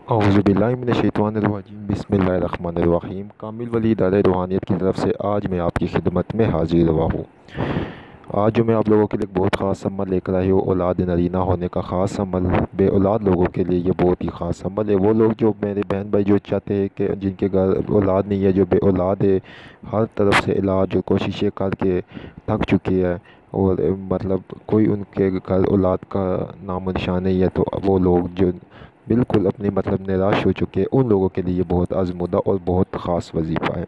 औज़ुबिल्लाहिमिनश्शैतानिर्रजीम बिस्मिल्लाहिर्रहमानिर्रहीम। कामिल वली इदारा रूहानियत की तरफ से आज मैं आपकी खिदमत में हाजिर हुआ हूँ। आज जो मैं आप लोगों के लिए एक बहुत ख़ास अमल लेकर आई हूँ, औलाद नरीना होने का ख़ास अमल। बे औलाद लोगों के लिए ये बहुत ही ख़ास अमल है। वो लोग जो मेरे बहन भाई जो चाहते हैं कि जिनके घर औलाद नहीं है, जो बे औलाद है, हर तरफ से इलाज जो कोशिशें करके थक चुकी है और मतलब कोई उनके घर औलाद का नामो निशान नहीं है, तो वो लोग जो बिल्कुल अपने मतलब निराश हो चुके हैं, उन लोगों के लिए बहुत आज़मूदा और बहुत ख़ास वजीफ़ा है।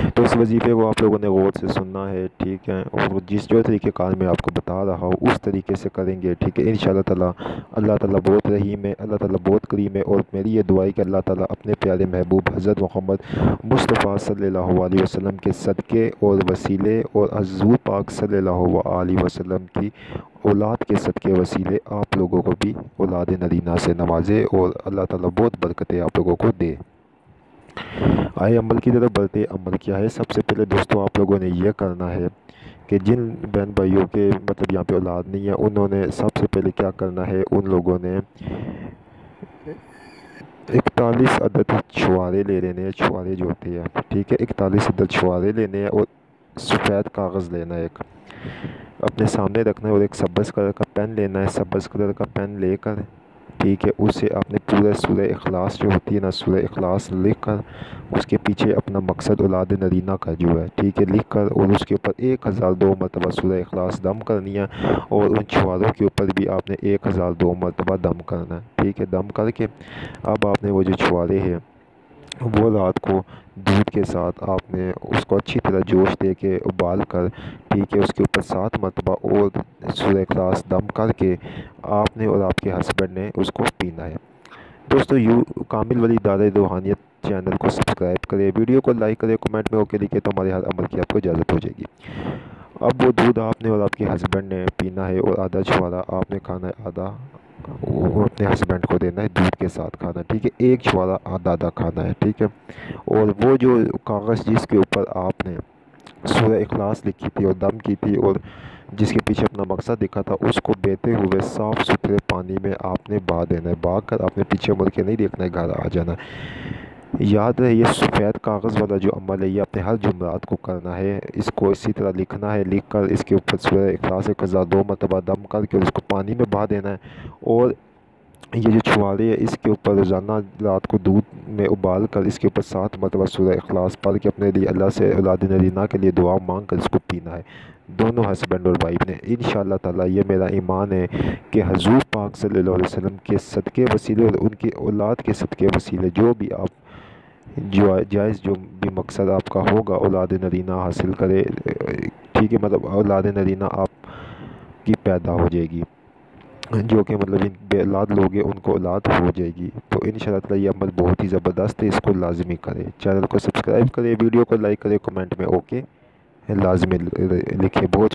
तो इस वजीफ़े को आप लोगों ने गौर से सुनना है, ठीक है। और जिस जो तरीक़ेकार मैं आपको बता रहा हूँ उस तरीके से करेंगे, ठीक है। इंशाअल्लाह ताला अल्लाह ताला बहुत रहीम है, अल्लाह ताला बहुत करीम है। और मेरी ये दुआ है कि अल्लाह ताला अपने प्यारे महबूब हज़रत मोहम्मद मुस्तफ़ा सल्लल्लाहु अलैहि वसल्लम के सदक़े और वसीले और हज़ूर पाक सल्लल्लाहु अलैहि वसल्लम की औलाद के सदक़े वसीले आप लोगों को भी औलाद नरीना से नवाज़े और अल्लाह ताला बहुत बरकतें आप लोगों को दे। आए अमल की तरफ बढ़ते। अमल क्या है? सबसे पहले दोस्तों आप लोगों ने यह करना है कि जिन बहन भाइयों के मतलब यहाँ पे औलाद नहीं है, उन्होंने सबसे पहले क्या करना है, उन लोगों ने 41 अदद छुआरे ले लेने हैं। छुआरे जो होते हैं, ठीक है, 41 अदद छुआरे लेने हैं और सफ़ेद कागज़ लेना है, एक अपने सामने रखना है। और एक सब्ज़ कलर का पेन लेना है। सब्ज़ कलर का पेन लेकर, ठीक है, उसे आपने पूरा सूरह इखलास जो होती है ना, सूरह इखलास लिख कर उसके पीछे अपना मकसद औलाद नरीना का जो है, ठीक है, लिख कर और उसके ऊपर 1002 मरतबा सूरह इखलास दम करनी है। और उन छुआरों के ऊपर भी आपने 1002 मरतबा दम करना है, ठीक है। दम करके अब आपने वो जो छुआरे हैं वो रात को दूध के साथ आपने उसको अच्छी तरह जोश दे के उबाल कर, ठीक है, उसके ऊपर 7 मरतबा और सूरह इखलास दम करके आपने और आपके हस्बैंड ने उसको पीना है। दोस्तों यू कामिल वली इदारा रूहानियत चैनल को सब्सक्राइब करें, वीडियो को लाइक करें, कमेंट में ओके लिखे तो हमारे हर अमल की आपको इजाज़त हो जाएगी। अब वो दूध आपने और आपके हस्बैंड ने पीना है और आधा छुआरा आपने खाना है, आधा वो अपने हस्बैंड को देना है, दूध के साथ खाना है, ठीक है। एक छुआरा आधा आधा खाना है, ठीक है। और वो जो कागज़ जिसके ऊपर आपने सूरह इखलास लिखी थी और दम की थी और जिसके पीछे अपना मकसद लिखा था, उसको बहते हुए साफ़ सुथरे पानी में आपने बहा देना है। बहा कर आपने पीछे मुड़ के नहीं देखना है, घर आ जाना है। याद रहे ये सफ़ेद कागज़ वाला जो अमल है, ये अपने हर जुमरात को करना है। इसको इसी तरह लिखना है, लिख कर इसके ऊपर सूरह इखलास 1002 मरतबा दम करके उसको पानी में बहा देना है। और ये जो छुआरे है इसके ऊपर रोज़ाना रात को दूध में उबाल कर इसके ऊपर 7 मरतबा सूरह इखलास पढ़ के अपने लिए अल्लाह से औलाद नरीना के लिए दुआ मांग कर इसको पीना है, दोनों हस्बैंड और वाइफ ने। इंशाअल्लाह ताला ये मेरा ईमान है कि हज़ूर पाक सल्लल्लाहु अलैहि वसल्लम के सदक़े वसीले और उनकी औलाद के सदक़े वसीले जो भी आप जो जायज़ जो भी मकसद आपका होगा औलाद नरीना हासिल करे, ठीक है, मतलब औलाद नरीना आपकी पैदा हो जाएगी, जो कि मतलब इन बेऔलाद लोग हैं उनको औलाद हो जाएगी। तो इंशाअल्लाह ताला ये अमल बहुत ही ज़बरदस्त है, इसको लाज़मी करें। चैनल को सब्सक्राइब करें, वीडियो को लाइक करें, कमेंट में ओके लाज़मी लिखें। बहुत